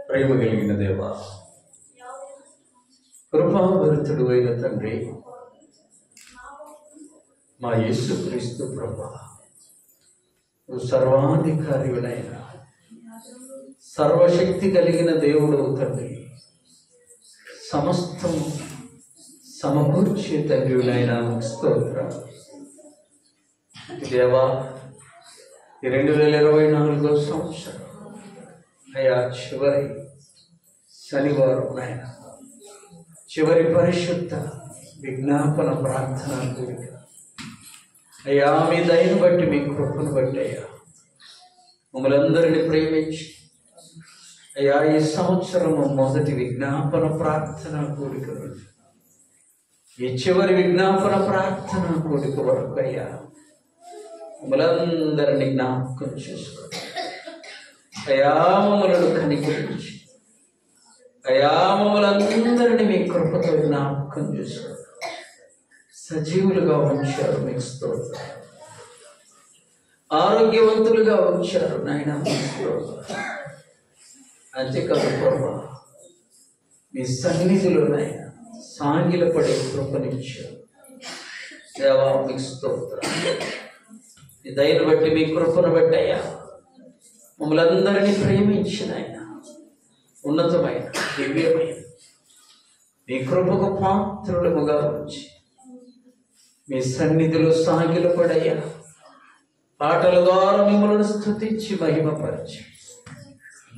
ప్రేమ కలిగిన దేవా, కృపాభరితుడు అయిన తండ్రి, మా యేసుక్రీస్తు ప్రభువా, నువ్వు సర్వాధికారివైన సర్వశక్తి కలిగిన దేవుడు తండ్రి, సమస్తము సమకూర్చే తండ్రినైనా స్తోత్రం. దేవా, ఈ 2024 సంవత్సరం అయా చివరి శనివారం నాయన, చివరి పరిశుద్ధ విజ్ఞాపన ప్రార్థన కోరిక అయ్యా, మీ దయను బట్టి, మీ కృపను బట్టి అయ్యా మమ్మల్ని అందరినీ ప్రేమించి అయ్యా ఈ సంవత్సరము మొదటి విజ్ఞాపన ప్రార్థన కోరిక, ఈ చివరి విజ్ఞాపన ప్రార్థన కోరిక వరకు అయ్యా మమ్మల్ందరినీ జ్ఞాపకం చేసుకోండి. అయా మమ్మలను కనికరించి అయా మమ్మలందరినీ మీ కృపతో జ్ఞాపకం చేసుకోండి. సజీవులుగా ఉంచారు, మీకు స్తోత్రం. ఆరోగ్యవంతులుగా ఉంచారు నాయన, మీకు స్తోత్రం. అంతేకాదు ప్రభా, మీ సన్నిధిలో నాయన సాగిలపడే కృపనిచ్చారు దేవా, మీకు స్తోత్రం. మీ దయను బట్టి, మీ కృపను బట్టి అయ్యా మమ్మల్ని అందరినీ ప్రేమించిన ఆయన ఉన్నతమైన దివ్యమైన మీ కృపకు పాత్రులముగా వచ్చి మీ సన్నిధిలో సాగిలపడయ్యా పాటల ద్వారా మిమ్మల్ని స్తుతించి మహిమపరిచి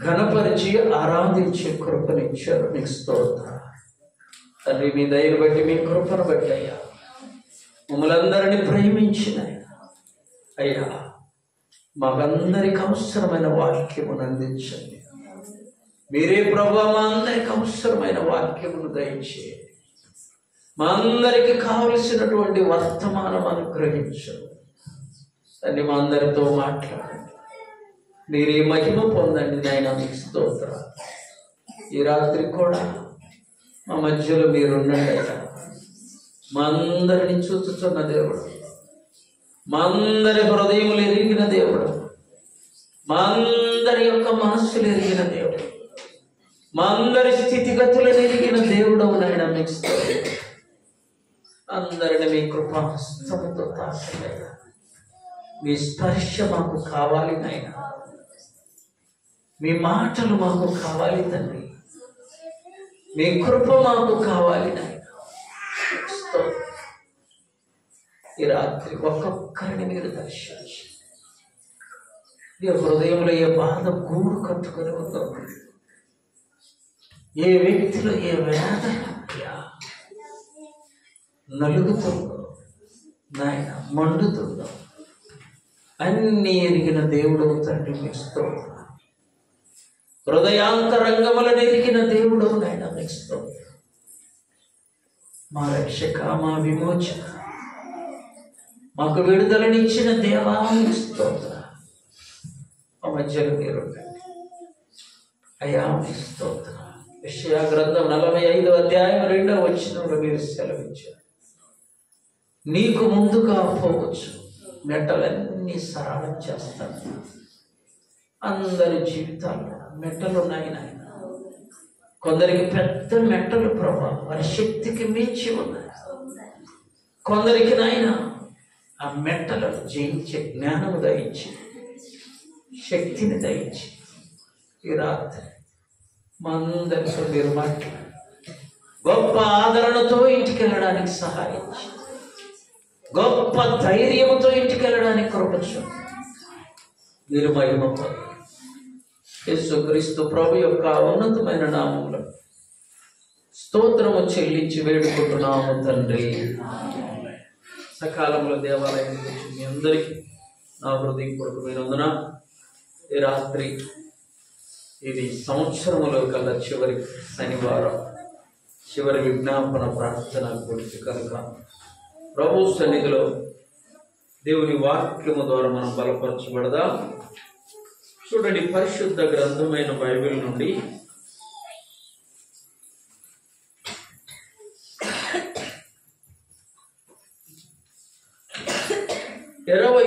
ఘనపరిచి ఆరాధించే కృపనిచ్చారు, మీకు స్తోత్రం. తండ్రి, మీ దయను బట్టి, మీ కృపను బట్టి అయ్యా మమ్మల్ని అందరినీ ప్రేమించిన అయ్యా మాకందరికి అవసరమైన వాక్యమును అందించండి. మీరే ప్రభువా మా అందరికి అవసరమైన వాక్యమును దయచేయండి. మా అందరికి కావలసినటువంటి వర్తమానం అనుగ్రహించండి. దాన్ని మా అందరితో మాట్లాడండి. మీరే మహిమ పొందండి నాయన, మీకు స్తోత్రం. ఈ రాత్రి కూడా మా మధ్యలో మీరుండండి అయ్యా. మా అందరిని చూచుతున్న దేవుడు, మా అందరి హృదయములు ఎరిగిన దేవుడు, మా అందరి యొక్క మనస్సులు ఎరిగిన దేవుడు, మా అందరి స్థితిగతులను ఎరిగిన దేవుడు నాయన, మీకు స్తోత్రం. అందరిని మీ కృపాహస్తముతో తాకండి. మీ స్పర్శ మాకు కావాలి నాయన, మీ మాటలు మాకు కావాలి తండ్రి, మీ కృప మాకు కావాలి నాయన. ఈ రాత్రి ఒక్కొక్కరిని మీరు దర్శించి ఈ హృదయంలో ఏ బాధ గూడు కట్టుకొని ఉందో, ఏ వ్యక్తిలో ఏ వేదన నలుగుతుందో నాయన, మండుతుందో అన్ని ఎరిగిన దేవుడు తండ్రి, మీకు స్తోత్రం. హృదయాంతరంగములను ఎరిగిన దేవుడు నాయన, మీకు స్తోత్రం. మా రక్షక, మా విమోచక, మాకు విడుదలనిచ్చిన దేవా, మీకు స్తోత్రం. మా మధ్యలో మీరుండండి అయ్యా, మీకు స్తోత్రం. యెషయా గ్రంథం 45వ అధ్యాయం 2వ వచనంలో మీరు సెలవిచ్చారు, నీకు ముందుగా పోవచ్చు, మెట్టలన్నీ సరళం చేస్తాను. అందరి జీవితాల్లో మెట్టలు ఉన్నాయి నాయన. కొందరికి పెద్ద మెట్టలు ప్రభా, వారి శక్తికి మించి ఉన్నాయి. కొందరికి నాయన ఆ మెట్టలను జయించే జ్ఞానము దయించి, శక్తిని దయించి ఈ రాత్రి మా అందరితో మీరు మాట్లాడి గొప్ప ఆదరణతో ఇంటికి వెళ్ళడానికి సహాయించి, గొప్ప ధైర్యంతో ఇంటికి వెళ్ళడానికి కృపచ్చు మీరు మహిమ పొందండి. యేసుక్రీస్తు ప్రభు యొక్క ఉన్నతమైన నామములో స్తోత్రము చెల్లించి వేడుకుంటున్నాము తండ్రి. సకాలంలో దేవాలయం గురించి మీ అందరికీ నా హృదయపూర్వకమైనందున ఈ రాత్రి, ఇది సంవత్సరములో కల్లా చివరి శనివారం, చివరి విజ్ఞాపన ప్రార్థన గురించి కనుక ప్రభు సన్నిధిలో దేవుని వాక్యము ద్వారా మనం బలపరచబడదాం. చూడండి, పరిశుద్ధ గ్రంథమైన బైబిల్ నుండి ఇరవై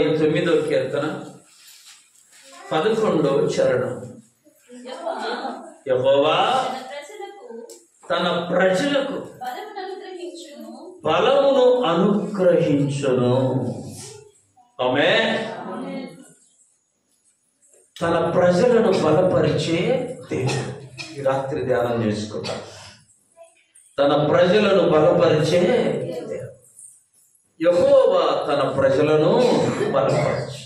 29వ కీర్తన 11వ చరణం. యెహోవా తన ప్రజలకు బలమును అనుగ్రహించును. ఆమేన్. తన ప్రజలను బలపరిచే దేవుడు. ఈ రాత్రి ధ్యానం చేసుకుంటాం. తన ప్రజలను బలపరిచే దేవుడు. యెహోవా తన ప్రజలను బలపరిచి.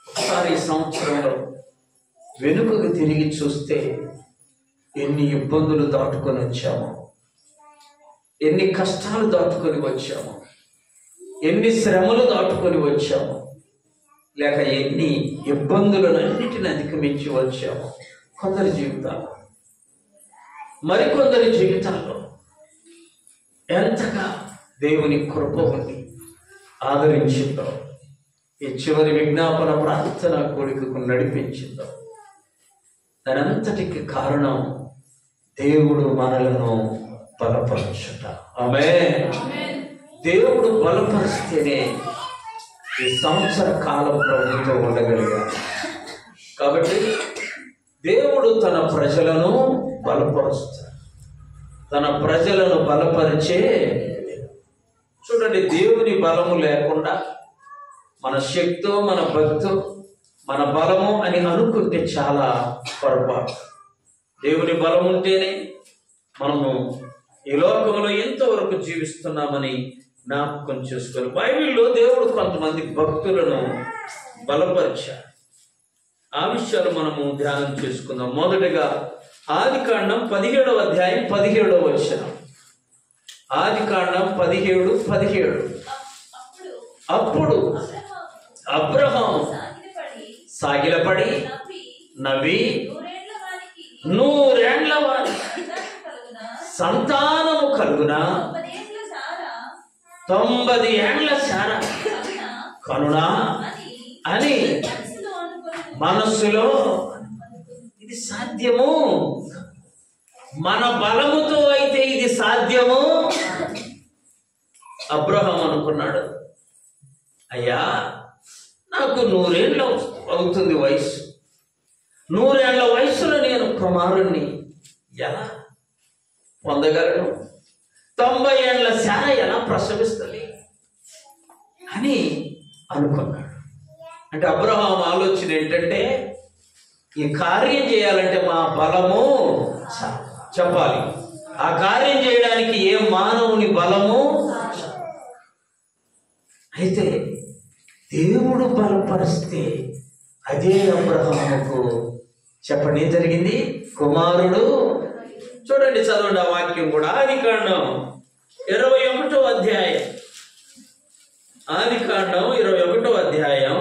ఒకసారి సంవత్సరంలో వెనుకకు తిరిగి చూస్తే ఎన్ని ఇబ్బందులు దాటుకొని వచ్చామో, ఎన్ని కష్టాలు దాటుకొని వచ్చామో, ఎన్ని శ్రమలు దాటుకొని వచ్చామో, లేక ఎన్ని ఇబ్బందులన్నిటిని అధిగమించి వచ్చామో. కొందరి జీవితాల్లో, మరికొందరి జీవితాల్లో ఎంతగా దేవుని కృప ఉండి ఆదరించిందో, ఈ చివరి విజ్ఞాపన ప్రార్థన కోరికకు నడిపించిందో, దానంతటికి కారణం దేవుడు మనలను బలపరచుట. ఆమేన్. దేవుడు బలపరిస్తేనే ఈ సంవత్సర కాలం ప్రభుత్వం ఉండగలిగారు. కాబట్టి దేవుడు తన ప్రజలను బలపరుస్తాడు. తన ప్రజలను బలపరిచే. చూడండి, దేవుని బలము లేకుండా మన శక్తో, మన భక్తో, మన బలము అని అనుకుంటే చాలా పొరపాటు. దేవుని బలం ఉంటేనే మనము ఈ లోకంలో ఎంతవరకు జీవిస్తున్నామని జ్ఞాపకం చేసుకోవాలి. బైబిల్లో దేవుడు కొంతమంది భక్తులను బలపరిచారు. ఆ విషయాలు మనము ధ్యానం చేసుకుందాం. మొదటగా ఆదికాండం 17వ అధ్యాయం 17వ వచనం. ఆదికాండం 17:17. అప్పుడు అబ్రహాము సాగిలపడి నవ్వి 100 ఏండ్ల వారికి సంతానము కలుగునా, 90 ఏండ్ల శారా కనునా అని మనస్సులో. ఇది సాధ్యము, మన బలముతో అయితే ఇది సాధ్యము. అబ్రహాము అనుకున్నాడు, అయ్యా నాకు 100 ఏళ్ళు అవుతుంది వయసు. 100 ఏళ్ల వయసులో నేను కుమారుణ్ణి ఎలా పొందగలను? 90 ఏళ్ల శార ఎలా ప్రసవిస్తుంది అని అనుకున్నాడు. అంటే అబ్రహాము ఆలోచన ఏంటంటే, ఈ కార్యం చేయాలంటే మా బలము చెప్పాలి. ఆ కార్యం చేయడానికి ఏ మానవుని బలము. అయితే దేవుడు బలపరిస్తే అదే అబ్రహాముకు చెప్పండి ఏం జరిగింది? కుమారుడు. చూడండి, చదవండి ఆ వాక్యం కూడా. ఆదికాండం 21వ అధ్యాయం. ఆదికాండం 21వ అధ్యాయం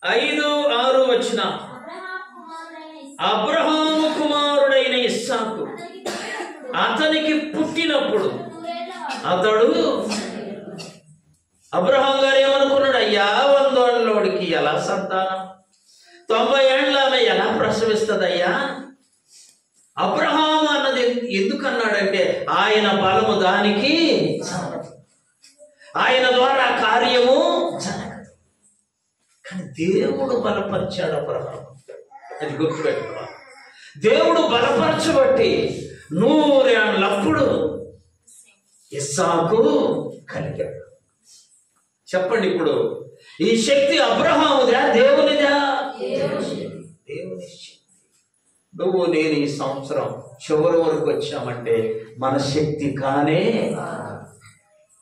5-6 వచ్చిన. అబ్రహాము కుమారుడైన ఇస్సాకు అతనికి పుట్టినప్పుడు అతడు, అబ్రహాం గారు ఏమనుకున్నాడు? అయ్యా 100 ఏళ్ళోడికి ఎలా సంతానం, 90 ఏళ్ళ ఆమె ఎలా ప్రసవిస్తుందయ్యా? అబ్రహాం అన్నది ఎందుకన్నాడంటే ఆయన బలము దానికి, ఆయన ద్వారా కార్యము జరగదు. కానీ దేవుడు బలపరిచాడు అబ్రహాం. అది గుర్తుపెట్టుకోవాలి. దేవుడు బలపరచబట్టి 100 ఏళ్ళప్పుడు ఇస్సాకు కలిగాడు. చెప్పండి, ఇప్పుడు ఈ శక్తి అబ్రహాముదా దేవునిదా? దేవుని శక్తి. నువ్వు నేను ఈ సంవత్సరం చివరి వరకు వచ్చామంటే మన శక్తి కానే.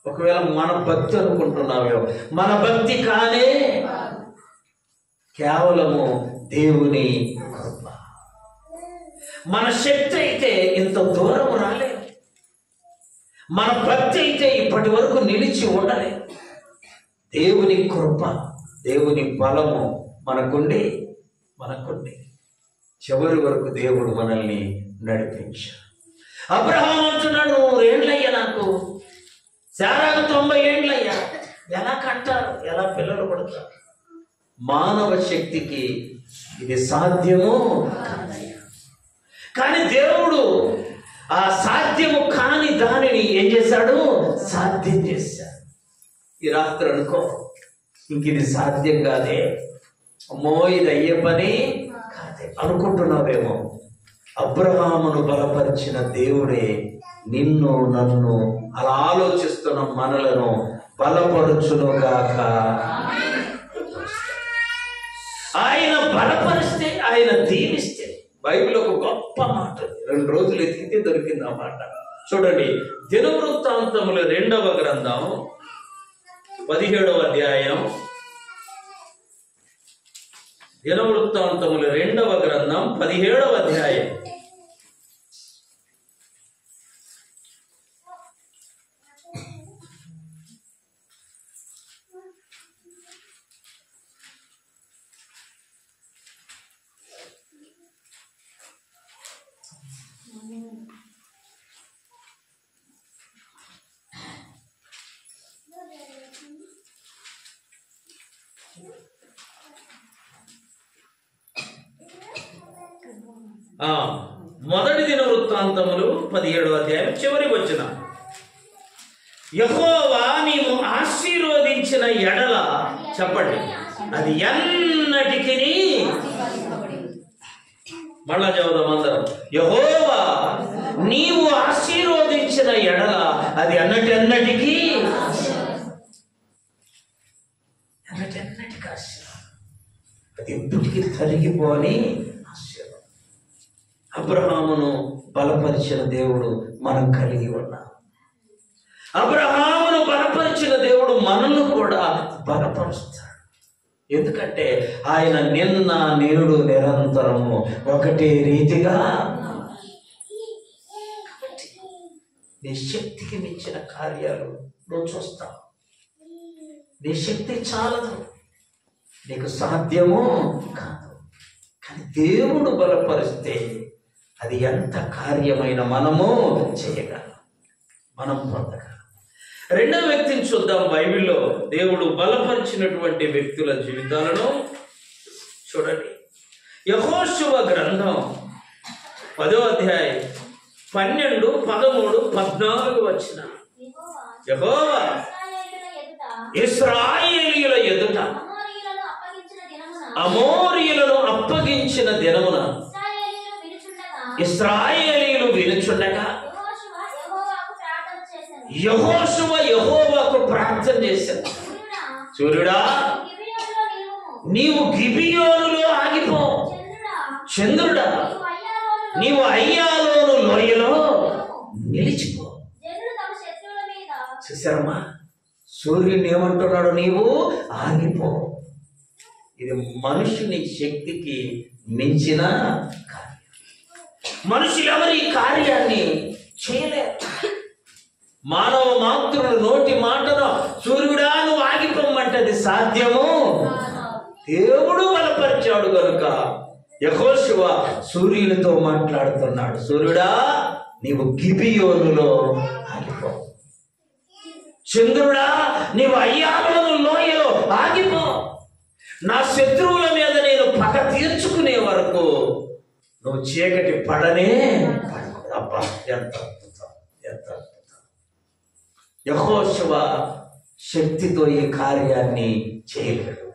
ఒకవేళ మన భక్తి అనుకుంటున్నావో, మన భక్తి కానే. కేవలము దేవుని కృప. మన శక్తి అయితే ఇంత దూరం రాలేదు. మన భక్తి అయితే ఇప్పటి వరకు నిలిచి ఉండలేదు. దేవుని కృప, దేవుని బలము మనకుండి చివరి వరకు దేవుడు మనల్ని నడిపించాడు. అబ్రహాం అంటున్నాడు, 100 ఏళ్ళయ్యా నాకు, శారాకు 90 ఏళ్ళయ్యా, ఎలా కంటారు, ఎలా పిల్లలు పడతారు? మానవ శక్తికి ఇది సాధ్యము. కానీ దేవుడు ఆ సాధ్యము కాని దానిని ఏం చేశాడు? సాధ్యం చేశాడు. ఈ రాత్రి అనుకో, ఇంక ఇది సాధ్యం కాదే, అమ్మో ఇది అయ్యే పని కాదే అనుకుంటున్నావేమో. అబ్రహామును బలపరిచిన దేవుడే నిన్ను నన్ను అలా ఆలోచిస్తున్న మనలను బలపరచునుగాక. ఆయన బలపరిస్తే, ఆయన దీవిస్తే. బైబిల్ ఒక గొప్ప మాట, 2 రోజులు ఎతికితే దొరికింది ఆ మాట. చూడండి, దినవృత్తాంతముల 2వ గ్రంథం 17వ అధ్యాయం. దినవృత్తాంతముల 2వ గ్రంథం 17వ అధ్యాయం. మొదటి దినవృత్తాంతములు 17వ అధ్యాయం చివరి వచనం. యెహోవా నీవు ఆశీర్వదించిన ఎడల, చెప్పండి, అది ఎన్నటికి, మళ్ళా చదువుదాం అందరం. యెహోవా నీవు ఆశీర్వదించిన ఎడల అది ఎన్నటికి అది ఎప్పటికీ తరిగిపోని ఆశీర్వాదం. అబ్రహామును బలపరిచిన దేవుడు మనం కలిగి ఉన్నాం. అబ్రహామును బలపరిచిన దేవుడు మనల్ని కూడా బలపరుస్తాడు. ఎందుకంటే ఆయన నిన్న నేడు నిరంతరము ఒకటే రీతిగా. నీ శక్తికి మించిన కార్యాలు నువ్వు చూస్తావు. నీ శక్తి చాలదు, నీకు సాధ్యము కాదు. కానీ దేవుడు బలపరిస్తే అది ఎంత కార్యమైన మనము చేయగలం, మనం పొందగలం. 2వ వ్యక్తిని చూద్దాం. బైబిల్లో దేవుడు బలపరిచినటువంటి వ్యక్తుల జీవితాలను చూడండి. యెహోషువ గ్రంథం 10వ అధ్యాయం 12, 13, 14 వచనం. యెహోవా ఇశ్రాయేలీయుల ఎదుట అమోరీయులను అప్పగించిన దినమున ఇశ్రాయేలీయులు వినుచుండగా యెహోషువ యెహోవాకు ప్రార్థన చేశాడు. సూర్యుడా నీవు గిబియోనులో ఆగిపో, చంద్రుడా నీవు అయ్యాలోను లోయలో నిలిచిపో. చూసారమ్మా, సూర్యుని ఏమంటున్నాడు? నీవు ఆగిపో. ఇది మనుషుని శక్తికి మించిన కార్యం. మనుషులు ఎవరు ఈ కార్యాన్ని చేయలేరు. మానవ మాతృడు నోటి మాటను సూర్యుడా నువ్వు ఆగిపోమ్మంటే అది సాధ్యము. దేవుడు బలపరిచాడు కనుక యెహోషువ సూర్యునితో మాట్లాడుతున్నాడు. సూర్యుడా నీవు గిబియోనులో ఆగిపో, చంద్రుడా నీవు అయ్యాలోను లోయలో ఆగిపో. నా శత్రువుల మీద నేను పగ తీర్చుకునే వరకు నువ్వు చీకటి పడనే పడకూడదు. అబ్బా ఎంత అద్భుతం, ఎంత అద్భుతం. యెహోషువ శక్తితో ఈ కార్యాన్ని చేయలేడు.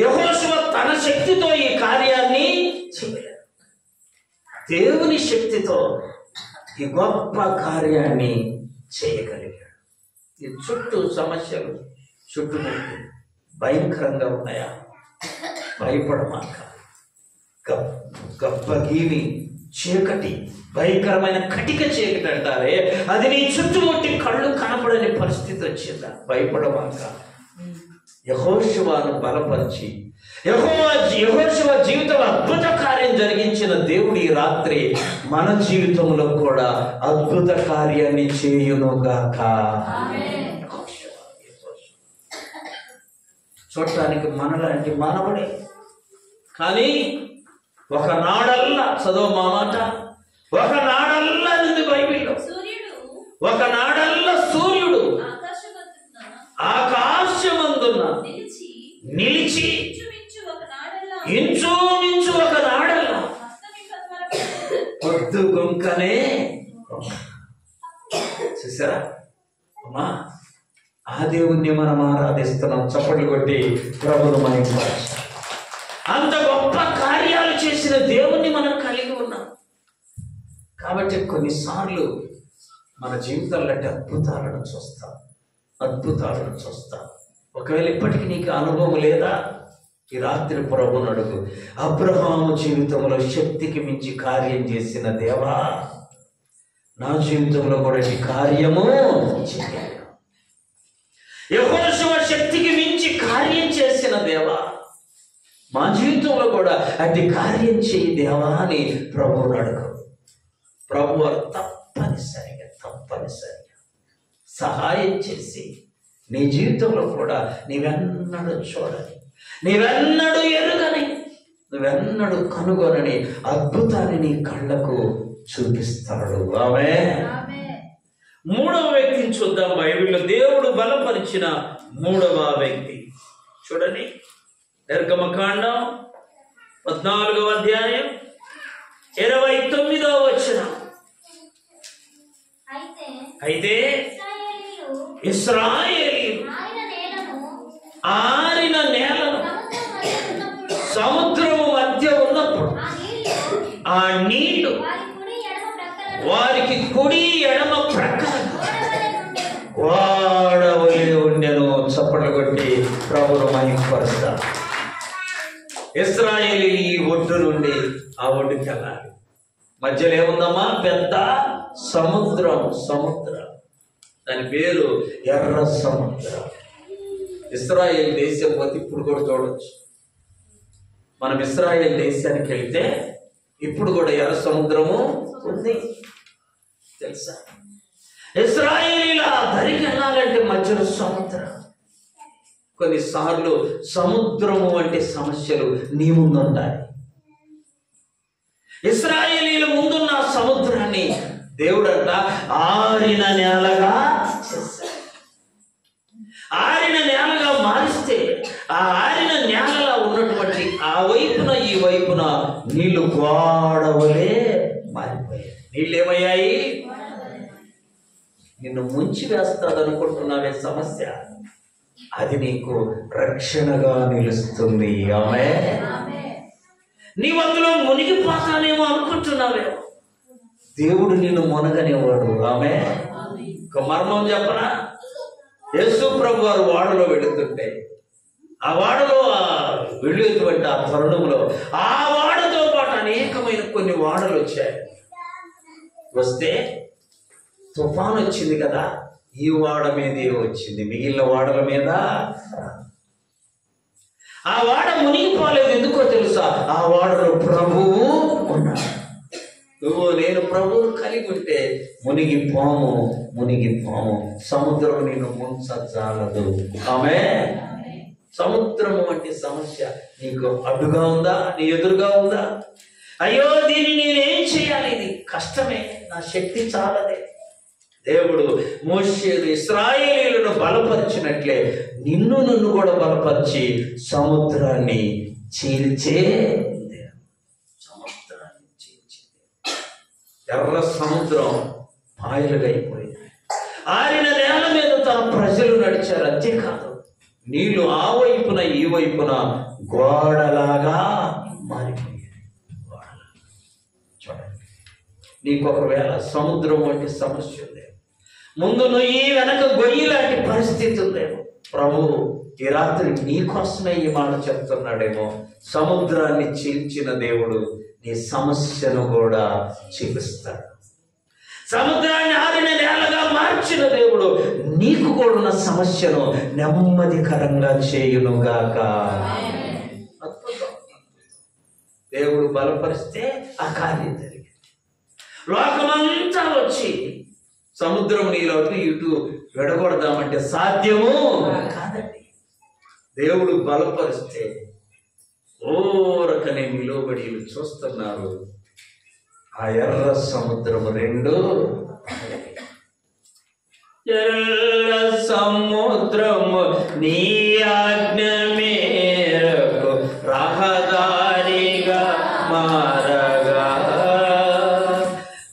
యెహోషువ తన శక్తితో ఈ కార్యాన్ని చేయలేడు. దేవుని శక్తితో ఈ గొప్ప కార్యాన్ని చేయగలిగాడు. ఈ చుట్టూ సమస్యలు చుట్టుముట్టు భయంకరంగా ఉన్నాయా? భయపడమాక. గబ్బగీని చీకటి, భయంకరమైన కటిక చీకటి అంటారే, అది నీ చుట్టుముట్టి కళ్ళు కనపడని పరిస్థితి వచ్చిందా? భయపడమాక. యెహోషువను బలపరిచి యెహోషువ జీవితంలో అద్భుత కార్యం జరిగించిన దేవుడు ఈ రాత్రి మన జీవితంలో కూడా అద్భుత కార్యాన్ని చేయునుగాక. చూడటానికి మనలాంటి మానవుడే, కానీ ఒకనాడల్లా చదువు మా మాట, ఒకనాడల్లా ఉంది బైబిల్లో. ఒకనాడల్లా సూర్యుడు ఆకాశమందున నిలిచి ఇంచుమించు ఒకనాడల్లా పొద్దు గుంకనే. చూసారా అమ్మా, ఆ దేవుణ్ణి మనం ఆరాధిస్తున్నాం. చప్పట్లు కొట్టి ప్రభువును మహిమపరచాలి. అంత గొప్ప కార్యాలు చేసిన దేవుణ్ణి మనం కలిగి ఉన్నాం. కాబట్టి కొన్నిసార్లు మన జీవితాల్లో అద్భుతాలను చూస్తాం. ఒకవేళ ఇప్పటికీ నీకు అనుభవం లేదా, ఈ రాత్రి ప్రభువును అడుగు. అబ్రహాము జీవితంలో శక్తికి మించి కార్యం చేసిన దేవా, నా జీవితంలో కూడా ఈ కార్యము చేయాలి. యెహోషువ శక్తికి మించి కార్యం చేసిన దేవా, మా జీవితంలో కూడా అట్టి కార్యం చేయి దేవా అని ప్రభువును అడుగు. ప్రభువు తప్పనిసరిగా సహాయం చేసి నీ జీవితంలో కూడా నీవెన్నడూ చూడని, నీవెన్నడూ ఎరుగని, నువ్వెన్నడూ కనుగొనని అద్భుతాన్ని నీ కళ్ళకు చూపిస్తాడు. ఆమేన్. మూడవ వ్యక్తిని చూద్దాం. బైబిల్లో దేవుడు బలపరిచిన మూడవ వ్యక్తి చూడండి. నిర్గమకాండం 14వ అధ్యాయం 29వ వచనం. అయితే ఇశ్రాయేలీయులు ఆరిన నేలను సముద్రము మధ్య ఉన్నప్పుడు ఆ నీళ్లు వారికి కుడి ఎడమ ప్రక్కన వాడవలే ఉండెను. చప్పట్లు కొట్టి ప్రభువును మహిమపరుస్తారు. ఇశ్రాయేలీ ఈ ఒడ్డు నుండి ఆ ఒడ్డుకి వెళ్ళాలి. మధ్యలో ఏముందమ్మా? పెద్ద సముద్రం. దాని పేరు ఎర్ర సముద్రం. ఇశ్రాయేల్ దేశం పోతే ఇప్పుడు కూడా చూడవచ్చు. మనం ఇశ్రాయేల్ దేశానికి వెళ్తే ఇప్పుడు కూడా ఎర్ర సముద్రము ఉంది, తెలుసా? ఇశ్రాయేలీల దరికి వెళ్ళాలంటే మధ్యలో సముద్రం. కొన్నిసార్లు సముద్రము వంటి సమస్యలు నీ ముందుంటాయి. ఇశ్రాయేలీల ముందున్న సముద్రాన్ని దేవుడంట ఆరిన నేలగా చేశాడు. ఆరిన నేలగా మారిస్తే ఆ ఆరిన నేలలా ఉన్నటువంటి ఆ వైపున ఈ వైపున నీళ్లు గోడవలే మారిపోయాయి. నీళ్ళు ఏమయ్యాయి? నిన్ను ముంచి వేస్తాడు అనుకుంటున్నావే సమస్య, అది నీకు రక్షణగా నిలుస్తుంది. ఆమేన్. నీవు అందులో మునిగిపోతానేమో అనుకుంటున్నావేమో, దేవుడు నిన్ను మునగనేవాడు. ఆమేన్. ఒక మర్మం చెప్పనా? యేసు ప్రభు వారు వాడలో వెళుతుంటే ఆ వాడలో వెళ్ళేటువంటి ఆ తరుణంలో ఆ వాడతో పాటు అనేకమైన కొన్ని వాడలు వచ్చాయి. వస్తే తుఫాను వచ్చింది కదా, ఈ వాడ మీదే వచ్చింది, మిగిలిన వాడల మీద. ఆ వాడ మునిగిపోలేదు. ఎందుకో తెలుసా? ఆ వాడలో ప్రభువు ఉన్నాడు. నువ్వు నేను ప్రభువును కలిగి ఉంటే మునిగిపోము. సముద్రం నిన్ను ముంచజాలదు. ఆమేన్. సముద్రము వంటి సమస్య నీకు అడ్డుగా ఉందా? నీ ఎదురుగా ఉందా? అయ్యో దీన్ని నేనేం చేయాలి? ఇది కష్టమే, నా శక్తి చాలదే. దేవుడు మోషేను ఇశ్రాయేలీయులను బలపరిచినట్లే నన్ను కూడా బలపరిచి సముద్రాన్ని చీల్చే. ఎర్ర సముద్రం పాయలుగా అయిపోయింది. ఆరిన నేల మీద తన ప్రజలు నడిచారు. అంతేకాదు, నీళ్లు ఆ వైపున ఈ వైపున గోడలాగా మారిపోయాయి. చూడండి, నీకు ఒకవేళ సముద్రం వంటి సమస్య ఉంది, ముందు నుయ్యి వెనక గొయ్యి లాంటి పరిస్థితి ఉందేమో, ప్రభు ఈ రాత్రి నీకోసమే ఈ మాట చెప్తున్నాడేమో. సముద్రాన్ని చీల్చిన దేవుడు నీ సమస్యను కూడా చీలుస్తాడు. సముద్రాన్ని ఆరిన నేలగా మార్చిన దేవుడు నీకు కూడా ఉన్న సమస్యను నెమ్మదికరంగా చేయునుగాక. అద్భుతం. దేవుడు బలపరిస్తే ఆ కార్యం జరిగింది. లోకమంతా వచ్చి సముద్రం నీలోకి ఇటు విడగొడదామంటే సాధ్యము కాదండి. దేవుడు బలపరిస్తే ఓరకనే నిలబడి చూస్తున్నారు. ఆ ఎర్ర సముద్రము రెండు. ఎర్ర సముద్రము నీ ఆజ్ఞ మేరకు రహదారిగా మారగా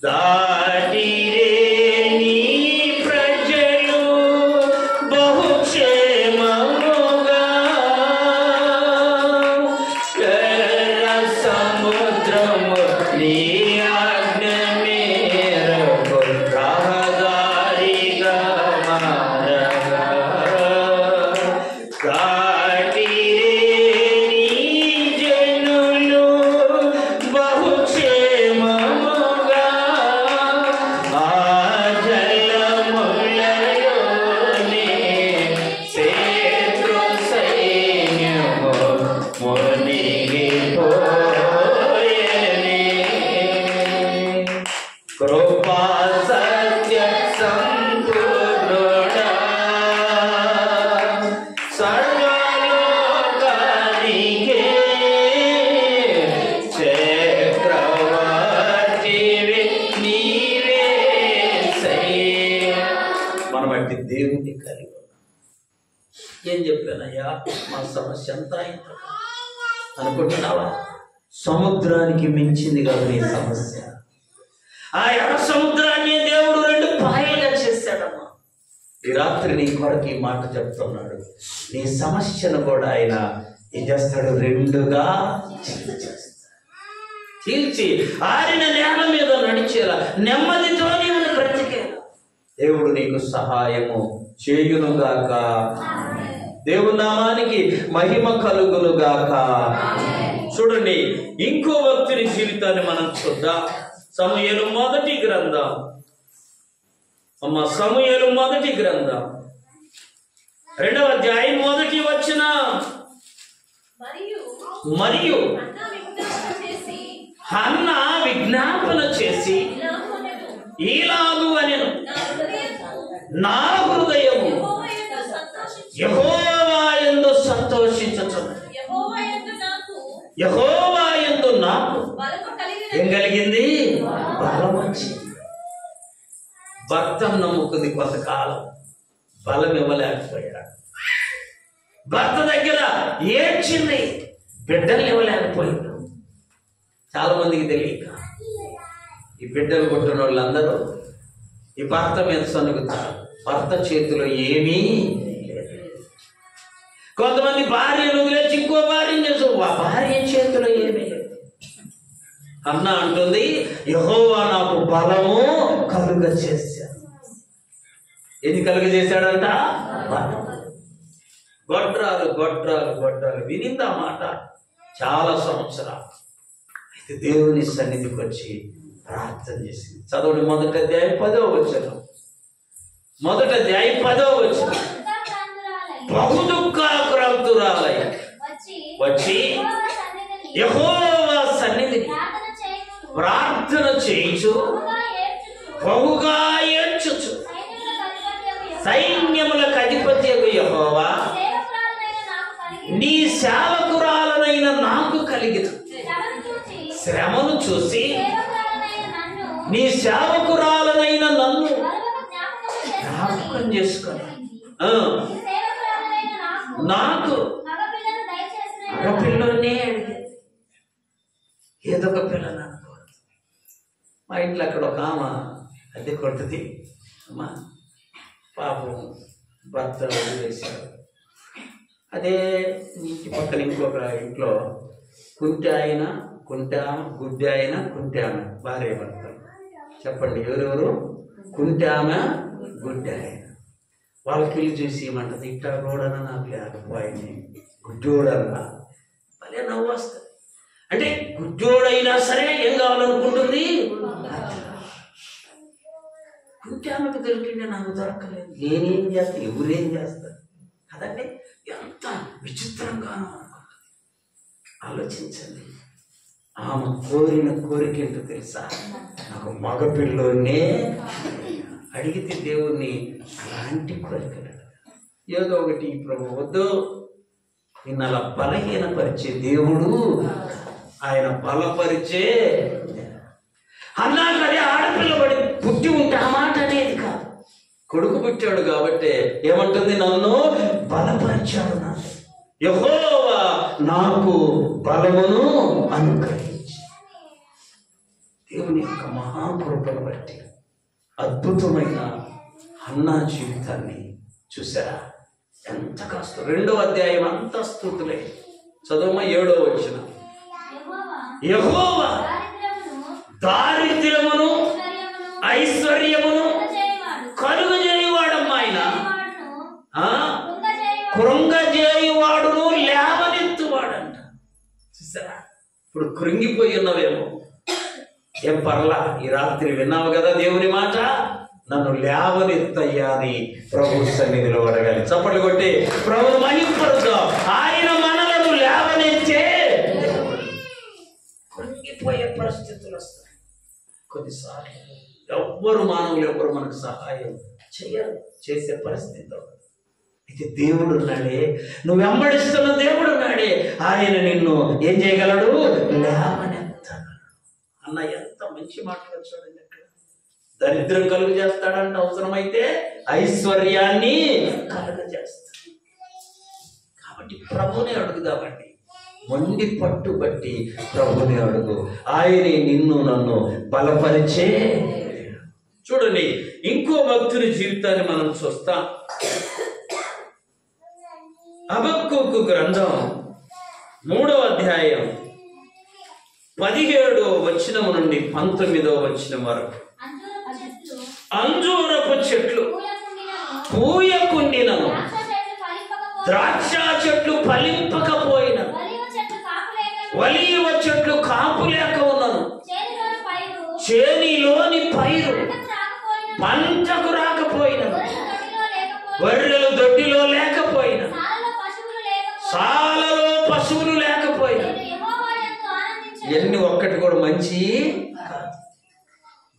దాటిరే నీ ప్రజలు బహు బట్టి దేవుణ్ణి కలిగి ఉన్నాను. ఏం చెప్పానయ్యా, మా సమస్య అంతా ఇంత అనుకుంటున్నావా? సముద్రానికి మించింది కాదు నీ సమస్య. ఆ ఎర్ర సముద్రాన్ని దేవుడు 2 పాయలుగా చేశాడమ్మా. ఈ రాత్రి నీ కొరకు ఈ మాట చెప్తున్నాడు. నీ సమస్యను కూడా ఆయన ఏం చేస్తాడు? 2గా చీల్చి ఆరిన నేల మీద నడిచేలా నెమ్మదితో నీవు బ్రతికేలా దేవుడు నీకు సహాయము చేయునుగాక. దేవుని నామానికి మహిమ కలుగునుగాక. చూడండి, ఇంకో భక్తుని జీవితాన్ని మనం చూద్దాం. సమూయేలు మొదటి గ్రంథం, సమూయేలు మొదటి గ్రంథం 2వ అధ్యాయం 1వ వచనం. మరియు హన్నా విజ్ఞాపన చేసి ఈలాగు అనెను, నా హృదయము యెహోవా యందు సంతోషించుచున్నది. యెహోవా యందు నాకు ఏం కలిగింది? బలం వచ్చింది. భర్తను నమ్ముకుంది కొంతకాలం, బలం ఇవ్వలేకపోయాడు. భర్త దగ్గర ఏడ్చింది, బిడ్డలు ఇవ్వలేకపోయాడు. చాలా మందికి తెలియక ఈ బిడ్డలు పుట్టిన వాళ్ళందరూ ఈ భర్త మీద సనుగుతారు. భర్త చేతిలో ఏమీ లేదు. కొంతమంది భార్యను వదిలేసి ఇంకో భార్యను చేసు, భార్య చేతిలో ఏమీ లేదు. అన్న అంటుంది, యెహోవా నాకు బలము కలుగ చేశాడు. ఎన్ని కలుగ చేశాడంట? గొడ్రాలు గొడ్రాలు గొడ్రాలు వినిందా మాట చాలా సంవత్సరాలు. అయితే దేవుని సన్నిధికి వచ్చి ప్రార్థన చేసింది. చదవండి, మొదటి అధ్యాయం 10వ వచనం. మొదటి అధ్యాయం 10వ వచనం. బహు దుఃఖాకురాలై వచ్చి యెహోవా సన్నిధిని ప్రార్థన చేయించు, బహుగా ఏడ్చుచు, సైన్యములకు అధిపత్యగు యెహోవా నీ సేవకురాలనైన నాకు కలిగిన శ్రమను చూసి నీ సేవకురాలనైన నన్ను జ్ఞాపకం చేసుకొని నాకు మగపిల్లనే అడిగింది. ఏదో ఒక పిల్లని అనుకోవద్దు. మా ఇంట్లో అక్కడ ఒక ఆమె అద్దె కొడుతుంది. అమ్మా పాపం భర్త వదిలేశారు. అదే ఇంటి పక్కన ఇంకొక ఇంట్లో కుంటి ఆయన, గుడ్డి ఆయన, కుంటి ఆమె భార్య భర్త. చెప్పండి ఎవరెవరు? కుంటి ఆమె, గుడ్డి ఆయన. వాళ్ళకి వెళ్ళి చూసి ఏమంటది, ఇట్టా కూడా నాకు లేకపోయింది, గుడ్డోడన్నా. భలే నవ్వు వస్తుంది. అంటే గుడ్డోడైనా సరే ఏం కావాలనుకుంటుంది? కుంటి ఆమెకు దొరికిండే నాకు దొరకలేదు. నేనేం చేస్తాను, ఎవరేం చేస్తారు కదండి. ఎంత విచిత్రంగానో అనుకుంటుంది. ఆలోచించండి, ఆమె కోరిన కోరిక ఏంటో తెలుసా? నాకు మగపిల్లోనే అడిగితే దేవుణ్ణి అలాంటి కోరికలు ఏదో ఒకటి ప్రభు వద్దు, నిన్న అలా బలహీనపరిచే దేవుడు, ఆయన బలపరిచే. అన్నాకదే ఆడపిల్ల పడి పుట్టి ఉంటే ఆ మాట అనేది కాదు. కొడుకు పుట్టాడు కాబట్టి ఏమంటుంది? నన్ను బలపరిచాడు, నా యెహోవా నాకు బలమును అనుగ్రహించి. దేవుని యొక్క మహాకృపను బట్టి అద్భుతమైన హన్నా జీవితాన్ని చూసారా? ఎంత కష్టం. 2వ అధ్యాయం అంతా స్తుతులే. చదవమా 7వ వచనం. యెహోవా దారిద్ర్యమును ఐశ్వర్యమును కలుగజేయువాడమ్మా. ఆయన కృంగజేయువాడును లేవనెత్తువాడంట. చూసారా? ఇప్పుడు కృంగిపోయి ఉన్నవేమో, ఏం పర్లా, ఈ రాత్రి విన్నావు కదా దేవుని మాట, నన్ను లేవనెత్తయ్యా అని ప్రభు సన్నిధిలో అడగాలి. చప్పట్లు కొట్టి ప్రభుని మహింపరుద్దాం. ఆయన మనలను లేవనెత్తే. కృంగిపోయే పరిస్థితులు వస్తాయి కొన్నిసార్లు. మానవులు ఎవ్వరు మనకు సహాయం చేయరు, చేసే పరిస్థితి. అయితే దేవుడు ఉన్నాడే, నువ్వు వెంబడిస్తున్న దేవుడు ఉన్నాడే, ఆయన నిన్ను ఏం చేయగలడు? లేవనెత్తగలడు. అన్న ఎంత మంచి మాటలు చూడండి. అక్కడ దరిద్రం కలుగు చేస్తాడంటే అవసరమైతే ఐశ్వర్యాన్ని కలుగజేస్తాడు. కాబట్టి ప్రభునే అడుగుదామండి. మొండి పట్టుబట్టి ప్రభుని అడుగు. ఆయనే నిన్ను నన్ను బలపరిచే. చూడండి, ఇంకో భక్తుని జీవితాన్ని మనం చూస్తాం. హబక్కూకు గ్రంథం 3వ అధ్యాయం 17వ వచనం నుండి 19వ వచనం వరకు. అంజూరపు చెట్లు పూయకుండినను, ద్రాక్ష చెట్లు ఫలింపకపోయినను, ఒలీవ చెట్లు కాపు లేక ఉన్నను, చేనిలోని పైరు పంటకు రాకపోయినను, గొర్రెలు దొడ్డిలో లేకపోయినను, సాలలో పశువులు లేకపోయినా, ఎన్ని ఒక్కటి కూడా మంచి కాదు.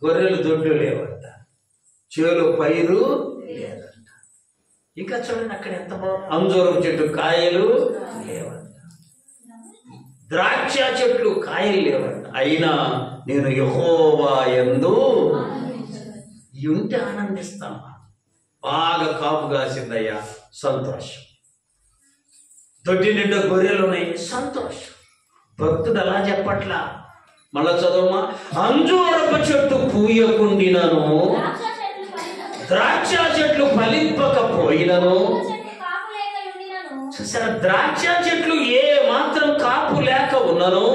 గొర్రెలు దొడ్డు లేవంట, చేలో పైరు లేదంట. ఇంకా చూడండి అక్కడ ఎంత బాగుంది. అంజూరం చెట్టు కాయలు లేవంట, ద్రాక్ష చెట్లు కాయలు లేవంట. అయినా నేను యెహోవా యందు ఉంటే ఆనందిస్తాను. బాగా కాపు కాసిందయ్యా, సంతోషం. దొడ్డి నిండా గొర్రెలు ఉన్నాయి, సంతోషం. భక్తుడు అలా చెప్పట్లా. మళ్ళా చదవమా. అంజూరపు చెట్టు పూయకుండినను, ద్రాక్ష చెట్లు ఫలింపకపోయినను. చూసారా, ద్రాక్ష చెట్లు ఏ మాత్రం కాపు లేక ఉన్నను,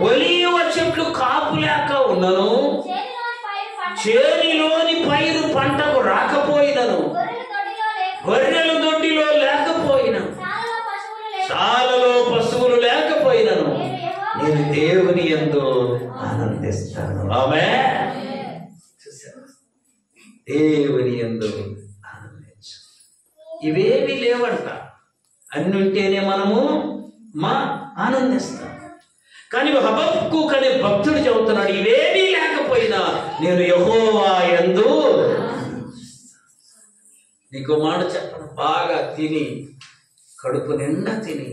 ఒలీవ చెట్లు కాపు లేక ఉన్నను, చేనిలోని పైరు పంటకు రాకపోయినను, గొర్రెలు దొడ్డిలో లేకపోయినను, చాలలో పశువులు లేకపోయినను, నేను దేవుని యందు ఆనందిస్తాను. ఆమేన్. చూసారా, దేవుని యందు ఆనందించు. ఇవేవి లేవంట, అన్ని ఉంటేనే మనము ఆనందిస్తాం. కానీ హబక్కూకు అనే భక్తుడు చెబుతున్నాడు, ఇవేమీ లేకపోయినా నేను యెహోవా యందు. నీకు మాట చెప్పను, బాగా తిని కడుపు నిండా తిని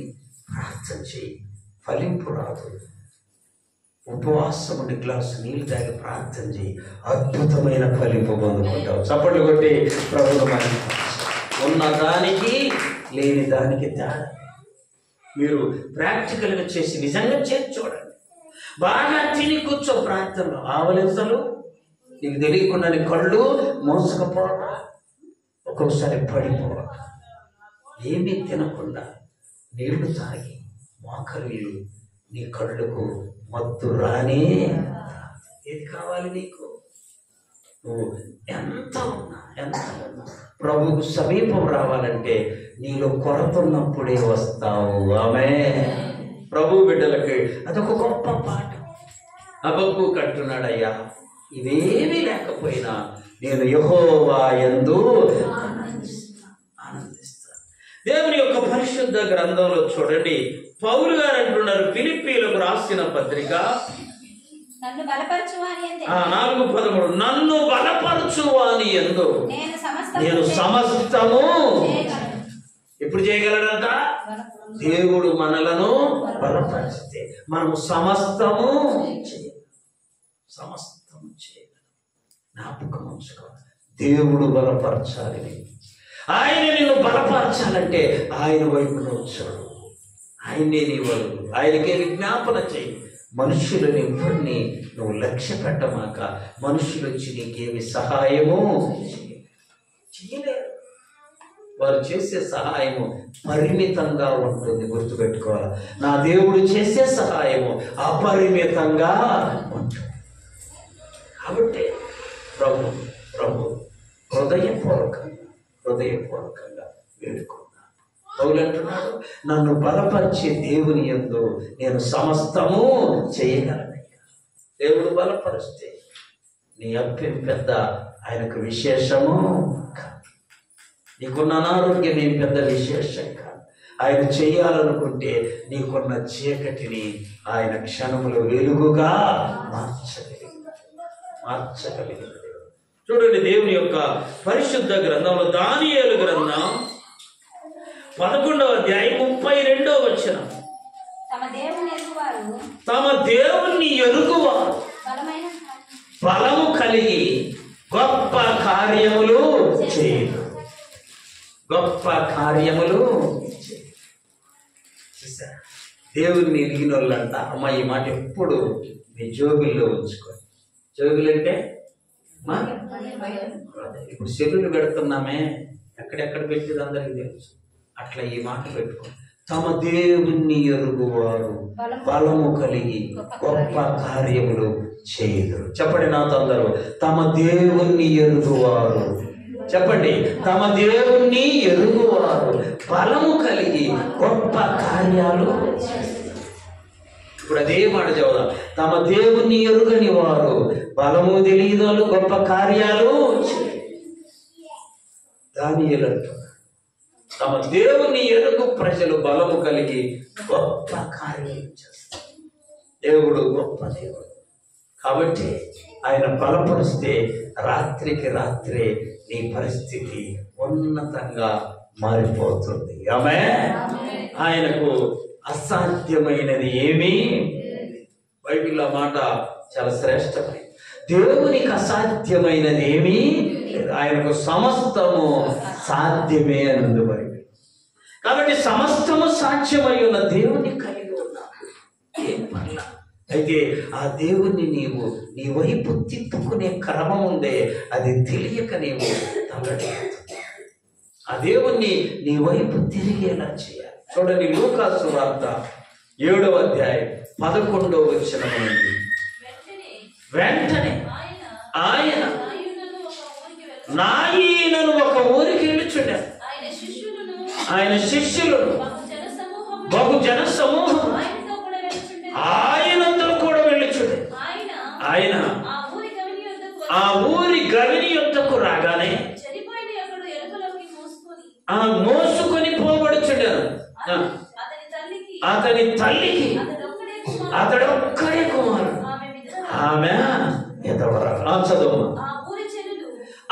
ప్రార్థన చేయి, ఫలింపు రాదు. ఉపవాసం ఉండి గ్లాసు నీళ్ళు తాగి ప్రార్థన చేయి, అద్భుతమైన ఫలింపు పొందుకుంటావు. చప్పట్లు కొట్టి ప్రభుత్వం ఉన్న దానికి లేని దానికి తేడా మీరు ప్రాక్టికల్గా చేసి నిజంగా చేసి చూడండి. బాగా తిని కూర్చో ప్రార్థనలో, ఆవలింతలు నీకు తెలియకుండా నీ కళ్ళు మోసుకపోవడం, ఒక్కొక్కసారి పడిపోవడం, ఏమీ తినకుండా నీళ్లు తాగి మోకరిల్లు, నీ కళ్ళకు మత్తు రానే. ఏది కావాలి నీకు? నువ్వు ఎంత ఉన్నా ప్రభువుకు సమీపం రావాలంటే నీలో కొరత ఉన్నప్పుడే వస్తావు. ఆమేన్. ప్రభు బిడ్డలకి అదొక గొప్ప పాట. హబక్కూకు అంటున్నాడయ్యా, ఇవేమీ లేకపోయినా నేను యెహోవా యందు ఆనందిస్తాను. దేవుని యొక్క పరిశుద్ధ గ్రంథంలో చూడండి, పౌలు గారు అంటున్నారు, ఫిలిప్పీలకు రాసిన పత్రిక 4:13, నన్ను బలపరచువాని యందు నేను సమస్తము. ఎప్పుడు చేయగలడంట? దేవుడు మనలను బలపరిస్తే మనము సమస్తము చేయగలం. జ్ఞాపకం ఉంచుకోవాలి, దేవుడు బలపరచాలి. ఆయన నిన్ను బలపరచాలంటే ఆయన వైపు చూడు, ఆయనే నీ వరకు, ఆయనకే విజ్ఞాపన చేయి. మనుషులని ఎవరిని నువ్వు లక్ష్య పెట్టమాక. మనుషులు వచ్చి నీకేమి సహాయము చేయలేరు. వారు చేసే సహాయము పరిమితంగా ఉంటుంది, గుర్తుపెట్టుకోవాలి. నా దేవుడు చేసే సహాయము అపరిమితంగా ఉంటుంది. కాబట్టి ప్రభు హృదయపూర్వకంగా వేడుకున్నాను. పౌలు అంటున్నాడు, నన్ను బలపరిచే దేవుని యందు నేను సమస్తము చేయగలనయ్యా. దేవుడు బలపరిస్తే నీ అప్పేం పెద్ద ఆయనకు విశేషము కాదు. నీకున్న అనారోగ్యం ఏం పెద్ద విశేషం కాదు. ఆయన చేయాలనుకుంటే నీకున్న చీకటిని ఆయన క్షణములో వెలుగుగా మార్చగలిగిన చూడండి, దేవుని యొక్క పరిశుద్ధ గ్రంథంలో దానియేలు గ్రంథం 11వ అధ్యాయం 32వ వచనం. తమ దేవుణ్ణి ఎరుగువారు బలము కలిగి గొప్ప కార్యములు చేయదు. గొప్ప కార్యములు దేవుణ్ణి ఎరిగిన వాళ్ళంతా అమ్మ ఈ మాట ఎప్పుడు మీ జోగుల్లో ఉంచుకోండి. జోగులు అంటే ఇప్పుడు చెరువులు పెడుతున్నామే, ఎక్కడెక్కడ పెట్టేది అందరికీ తెలుసు. అట్లా ఈ మాట పెట్టుకోండి. తమ దేవుణ్ణి ఎరుగువారు బలము కలిగి గొప్ప కార్యములు చేయదు. చెప్పండి నాతో అందరూ, తమ దేవుణ్ణి ఎరుగువారు. చెప్పండి, తమ దేవుణ్ణి ఎరుగువారు బలము కలిగి గొప్ప కార్యాలు. ఇప్పుడు అదే మాట చదువుదాం. తమ దేవుణ్ణి ఎరుగని వారు బలము తెలియదు వాళ్ళు గొప్ప కార్యాలు. దానియేలు అంటున్నారు, తమ దేవుని ఎరుగు ప్రజలు బలము కలిగి గొప్ప కార్యాలు చేస్తారు. దేవుడు గొప్ప దేవుడు కాబట్టి ఆయన బలపరిస్తే రాత్రికి రాత్రే నీ పరిస్థితి ఉన్నతంగా మారిపోతుంది. ఆమేన్. ఆయనకు అసాధ్యమైనది ఏమీ. బైబిల్లో మాట చాలా శ్రేష్టమైనది. దేవునికి అసాధ్యమైనది ఏమీ లేదు. ఆయనకు సమస్తము సాధ్యమే అన్నది బైబిల్. కాబట్టి సమస్తము సాధ్యమై ఉన్న దేవుని కలిగి ఉన్నావు. ఏం పర్లా. అయితే ఆ దేవుణ్ణి నీవు నీ వైపు తిప్పుకునే క్రమం ఉందే, అది తెలియక నీవు తల్లడిల్లుతున్నావు. ఆ దేవుణ్ణి నీ వైపు తిరిగేలా చేయాలి. చూడండి, లూకాసు వార్త 7వ అధ్యాయం 11వ వచనం నుండి. వెంటనే ఆయన నాయనను ఒక ఊరికి వెళ్ళుచుండారు. ఆయన శిష్యులను బహు జన సమూహం ఆయనతో కూడా వెళ్ళుచుండే. ఆయన ఆ ఊరి గవిని యొద్దకు రాగానే మోసుకొని పోబడుచుండారు. అతని తల్లికి అతడొక్కడే కుమారుడు, ఆమె ఎదవరాలు. చదువు.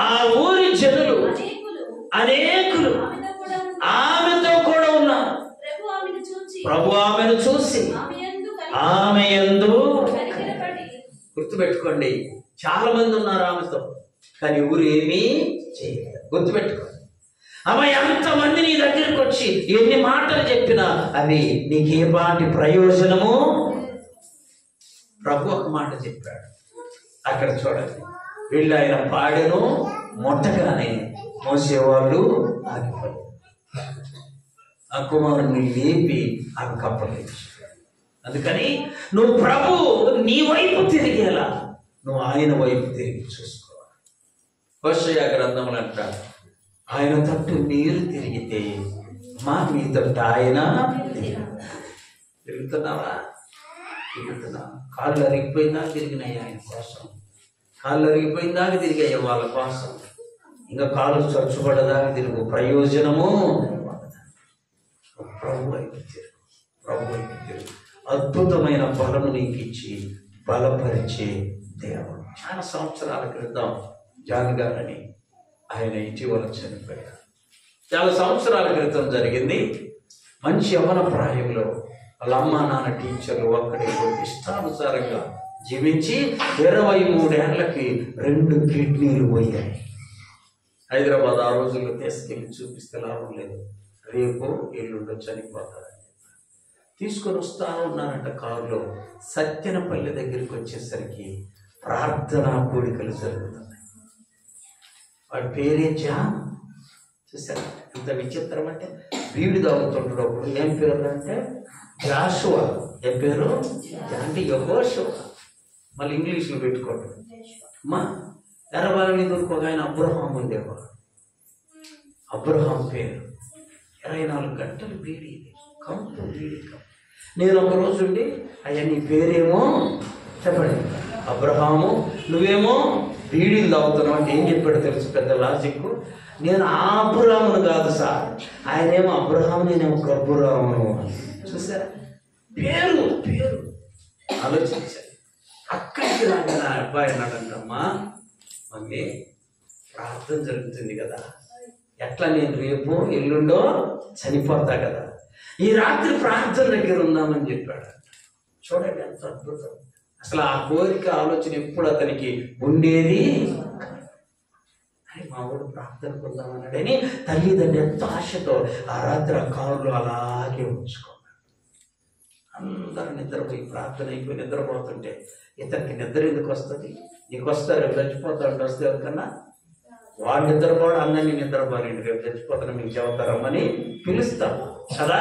ఆ ఊరి జనులు అనేకులు ఆమెతో కూడా ఉన్నారు. ప్రభు ఆమెను చూసి ఆమె యందు గుర్తుపెట్టుకోండి, చాలా మంది ఉన్నారు ఆమెతో, కానీ ఊరు ఏమీ చేయలేదు. గుర్తుపెట్టుకోండి. ఆమె ఎంతమంది నీ దగ్గరికి వచ్చి ఎన్ని మాటలు చెప్పినా అవి నీకేపాటి ప్రయోజనము. ప్రభు ఒక మాట చెప్పాడు అక్కడ చూడండి. వీళ్ళు ఆయన పాడెను, మొట్టగానే మోసేవాళ్ళు ఆగిపోయారు. ఆ కుమారుని లేపి ఆమెకు అప్పగించాడు. అందుకని నువ్వు ప్రభు నీ వైపు తిరిగేలా నువ్వు ఆయన వైపు తిరిగి చూసుకోవాలి. హోషేయ గ్రంథములు అంటారు, ఆయన తట్టు మీరు తిరిగితే మీ తట్టు ఆయన తిరుగుతున్నావా? తిరుగుతున్నావా? కాళ్ళు అరిగిపోయిందాక తిరిగినాయి ఆయన కోసం. కాళ్ళు అరిగిపోయిందాక తిరిగాయి వాళ్ళ కోసం. ఇంకా కాళ్ళు చచ్చుపడదాకా తిరుగు, ప్రయోజనము. ప్రభు వైపు తిరుగు, ప్రభు వైపు తిరుగు. అద్భుతమైన బలము నీకు ఇచ్చి బలపరిచే దేవుడు. చాలా సంవత్సరాల క్రితం జాన్ గారని ఆయన ఇటీవల చనిపోయారు. చాలా సంవత్సరాల క్రితం జరిగింది. మంచి యవ్వన ప్రాయంలో వాళ్ళ అమ్మ నాన్న టీచర్లు ఒక్కడే ఇష్టానుసారంగా జీవించి 23 ఏళ్లకి 2 కిడ్నీలు పోయాయి. హైదరాబాద్ ఆ రోజుల్లో తీసుకెళ్ళి చూపిస్తే లాభం లేదు, రేపు ఎల్లుండో చనిపోతారని తీసుకొని వస్తా ఉన్నారంట కారులో. సత్యనపల్లి దగ్గరికి వచ్చేసరికి ప్రార్థనా కోడికలు జరుగుతున్నాయి. వాడి పేరే జాన్. చూసారు ఎంత విచిత్రం అంటే, బీడి తాగుతుంటున్నప్పుడు ఏం పేరు అంటే జాషువా. ఏం పేరు అంటే యెహోషువ. మళ్ళీ ఇంగ్లీష్లో పెట్టుకోండి. మా ఎర్రబాలని దొరికి ఆయన అబ్రహాం ఉండేవాడు. అబ్రహాం పేరు 24 గంటలు బీడి, కంపు బీడి కంపు. నేను ఒక రోజు ఉండి అయ్యా నీ పేరేమో చెప్పండి అబ్రహాము, నువ్వేమో బీడీలు తాగుతున్నావు అంటే ఏం చెప్పాడు తెలుసు? పెద్ద లాజిక్. నేను ఆ అబ్రహామును కాదు సార్, ఆయనేమో అబ్రహాము, నేనేమో గబ్బురామును. చూసారా పేరు పేరు ఆలోచించాలి. అక్కడికి రాగా నా అబ్బాయి అన్నాడంటమ్మా, మమ్మీ ప్రార్థన జరుగుతుంది కదా, ఎట్లా నేను రేపు ఎల్లుండో చనిపోతా కదా, ఈ రాత్రి ప్రార్థన దగ్గర ఉందామని చెప్పాడు. చూడండి ఎంత అద్భుతం. అసలు ఆ కోరిక ఆలోచన ఎప్పుడు అతనికి ఉండేది. మా ఊడు ప్రార్థన పొందామన్నాడని తల్లిదండ్రులు ఎంతో ఆశతో ఆ రాత్రి ఆ కారులో అలాగే ఉంచుకున్నాడు. అందరూ నిద్రపోయి ప్రార్థన అయిపోయి నిద్రపోతుంటే ఇతనికి నిద్ర ఎందుకు వస్తుంది? నీకు వస్తారు, రేపు చచ్చిపోతాడు వస్తే ఎవరికన్నా వాడు నిద్రపోడు, అన్నని నిద్రపోలేండి, రేపు చచ్చిపోతాను మీకు చెబుతారమ్మని పిలుస్తాం కదా.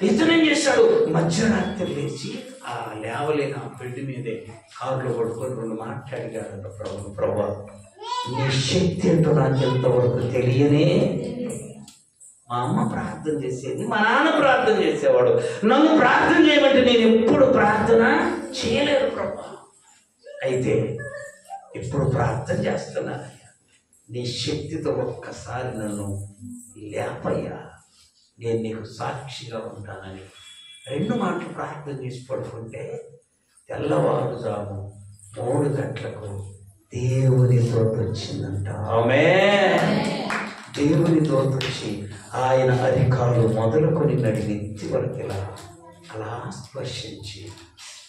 ఇతనేం చేశాడు? మధ్యరాత్రి లేచి ఆ లేవలేని ఆ బెడ్ మీదే కారులో పడుకొని 2 మాట్లాడిగాడంట. ప్రభు నీ శక్తి ఏంటో నాకు ఎంతవరకు తెలియనే. మా అమ్మ ప్రార్థన చేసేది, మా నాన్న ప్రార్థన చేసేవాడు, నన్ను ప్రార్థన చేయమంటే నేను ఎప్పుడు ప్రార్థన చేయలేదు ప్రభు. అయితే ఇప్పుడు ప్రార్థన చేస్తున్నానయ్యా, నీ శక్తితో ఒక్కసారి నన్ను లేపయ్యా, నేను నీకు సాక్షిగా ఉంటానని 2 మాటలు ప్రార్థన చేసి పడుకుంటే తెల్లవారుజాము 3 గంటలకు దేవుని దూత వచ్చిందంట. ఆమేన్. దేవుని దూత వచ్చి ఆయన అధికారులు మొదలుకొని నడినెత్తి వరకు ఇలా అలా స్పర్శించి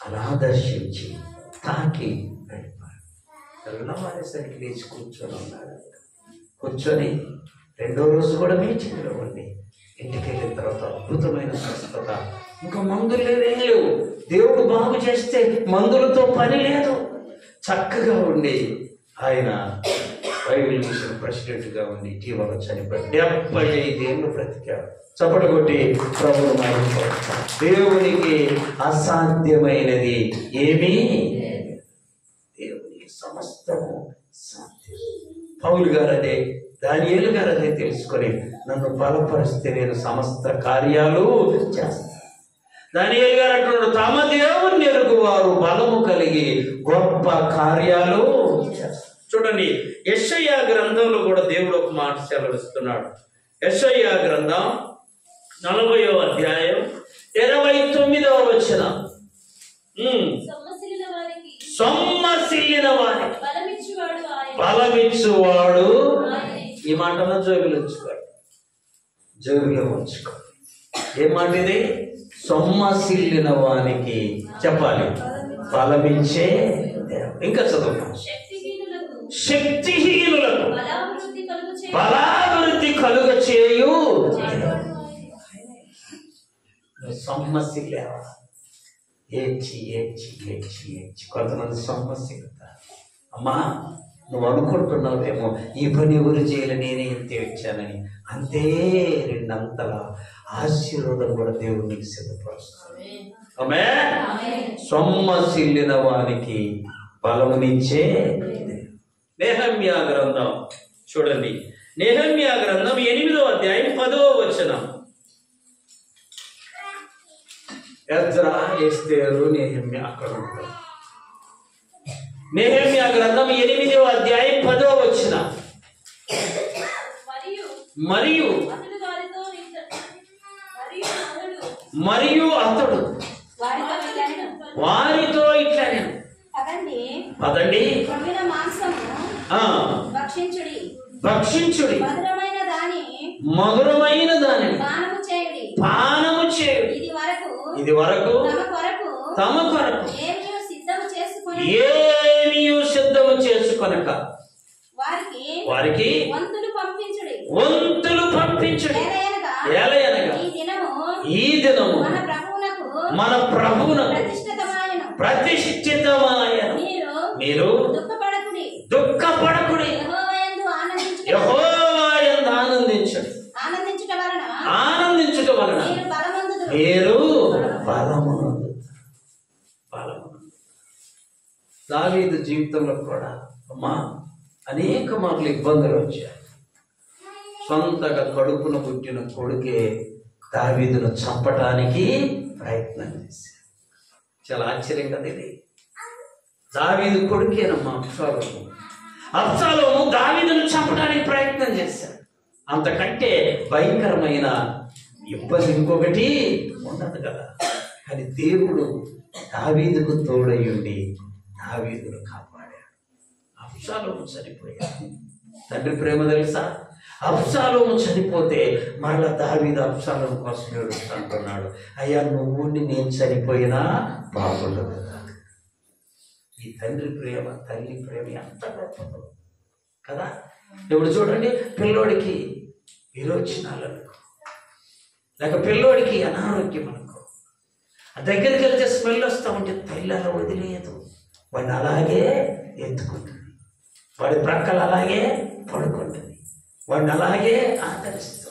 అలా దర్శించి తాకి గడిపాడు. తెల్లవారేసరికి లేచి కూర్చొని ఉన్నాడు. కూర్చొని 2వ రోజు కూడా మీటింగ్లో ఉండి ఇంటికి వెళ్ళిన తర్వాత అద్భుతమైన స్వస్థత. ఇంకా మందులు లేవేం లేవు, దేవుడు బాగు చేస్తే మందులతో పని లేదు. చక్కగా ఉండి ఆయన బైబిల్ మిషన్ ప్రెసిడెంట్గా ఉండి ఇటీవల చనిపోయి 75 ఏళ్ళు బ్రతికాడు. చప్పట్లు కొట్టి ప్రభువు మహిమపరుస్తాం. దేవునికి అసాధ్యమైనది ఏమీ, దేవునికి సమస్తము సాధ్యం. పౌలు గారు అదే, దానియేలు గారు అదే తెలుసుకొని నన్ను బలపరిస్తే నేను సమస్త కార్యాలు చేస్తాను. దానియేలు గారు అంటున్నాడు, తమ దేవుని ఎరుగువారు బలము కలిగి గొప్ప కార్యాలు చేస్తారు. చూడండి, యెషయా గ్రంథంలో కూడా దేవుడు ఒక మాట సెలవిస్తున్నాడు. యెషయా గ్రంథం 40వ అధ్యాయం 29వ వచనం. సొమ్మసిల్లిన వారికి బలమిచ్చువాడు. ఈ మాటలో జోబులు ఉంచుకోడు, జోబులో ఉంచుకో. ఏ మాట ఇది? సొమ్మసిల్లిన వానికి చెప్పాలి బలమిచ్చే. ఇంకా చదువు. శక్తిహీనులకు బలాభివృద్ధి కలుగ చేయు. సొమ్మసిల్లేవా? ఏడ్చి ఏడ్చి ఏడ్చి ఏడ్చి కొంతమంది సొమ్మసిల్లుతారు. అమ్మా నువ్వు అనుకుంటున్నావేమో ఈ పని ఎవరు చేయాలి, నేనే ఇంత వచ్చానని. అంతే 2 అంతల ఆశీర్వాదం కూడా దేవుడు నీకు సిద్ధపరుస్తాడు. ఆమేన్. సొమ్మసిల్లిన వానికి బలమునిచ్చే. నెహెమ్యా గ్రంథం చూడండి, నెహెమ్యా గ్రంథం 8వ అధ్యాయం 10వ వచనం. ఎజ్రా, ఎస్తేరు, నెహెమ్యా అక్కడ ఉంటారు. నెహెమ్యా గ్రంథం 8వ అధ్యాయం 10వ వచనం. మరియు అతడు వారితో ఇట్లా పదండి భక్షించుడి, మధురమైన దాని పానము చేయుడి. ఇది వరకు తమ కొరకు ఏమీ సిద్ధము చేసుకొనక వారికి వంతులు పంపించుడి. ఏలయనగా ఈ దినము మన ప్రభువునకు ప్రతిష్ఠితమాయను. మీరు దుఃఖపడకుడి, యెహోవా యందు ఆనందించుట వలన మీరు బలమును. దావీదు జీవితంలో కూడా అమ్మా అనేక మార్లు ఇబ్బందులు వచ్చాయి. సొంతగా కడుపున పుట్టిన కొడుకే దావీదును చంపటానికి ప్రయత్నం చేశారు. చాలా ఆశ్చర్యం కదా ఇది. దావీదు కొడుకేనమ్మా అబ్షాలోము. అబ్షాలోము దావీదును చంపడానికి ప్రయత్నం చేశాడు. అంతకంటే భయంకరమైన ఇబ్బంది ఇంకొకటి ఉండదు కదా. కానీ దేవుడు దావీదుకు తోడయ్యుండి దావీదును కాపాడాడు. అబ్షాలోము చనిపోయాడు. తండ్రి ప్రేమ తెలుసా? అబ్షాలోము చనిపోతే మరలా దావీదు అబ్షాలోము కోసం ఏడుస్తున్నాడు. అయ్యా నువ్వు నేను చనిపోయినా బాగుండదు. ఈ తండ్రి ప్రేమ, తల్లి ప్రేమ ఎంత గొప్పదో కదా. ఇప్పుడు చూడండి, పిల్లోడికి విరోచనాలనుకో, లేక పిల్లోడికి అనారోగ్యం అనుకో, దగ్గరికి వెళ్తే స్మెల్ వస్తూ ఉంటే తల్లి అలా వదిలేదు, వాడిని అలాగే ఎత్తుకుంటుంది, వాడి ప్రక్కలు అలాగే పడుకుంటుంది, వాడిని అలాగే ఆదరిస్తుంది.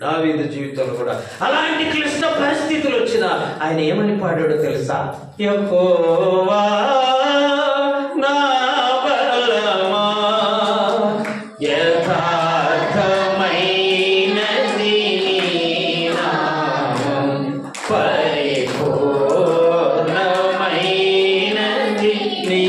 దావీదు జీవితంలో కూడా అలాంటి క్లిష్ట పరిస్థితులు వచ్చినా ఆయన ఏమని పాడాడో తెలుసా? యెహోవా నా బలమా, యథార్థమైనది నీ నామం, పరిపూర్ణమైనది నీ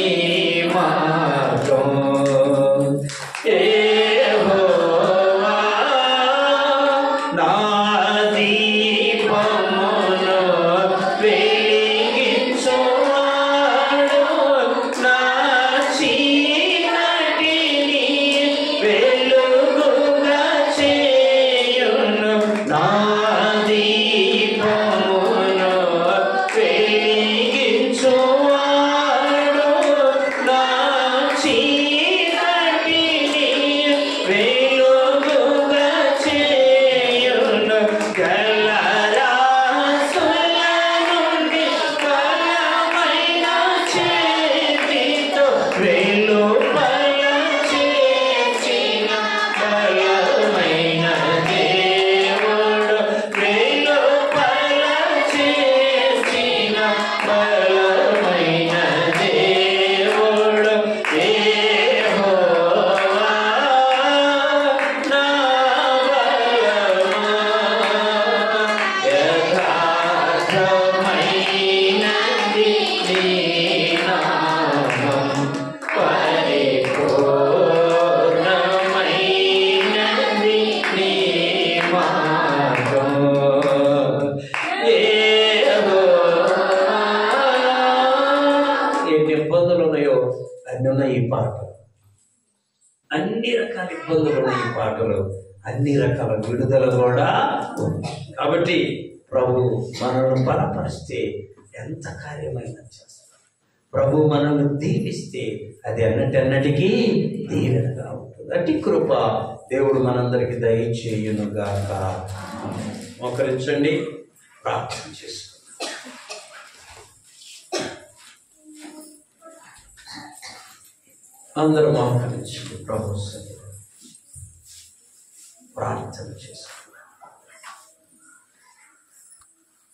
మార్గం. అన్ని రకాల ఇబ్బందులు ఉన్నాయి ఈ పాటలో, అన్ని రకాల విడుదల కూడా ఉంది. కాబట్టి ప్రభు మనల్ని బలపరిస్తే ఎంత కార్యమైనా చేస్తాం. ప్రభు మనల్ని దీవిస్తే అది అన్నటికీ దీవెనగా ఉంటుంది. అట్టి కృప దేవుడు మనందరికీ దయచేయునుగాక. మోకరించండి, ప్రార్థన చేసుకుందాం. అందరూ మోకరించండి, ప్రభు సన్నిధిలో ప్రార్థన చేసుకోండి.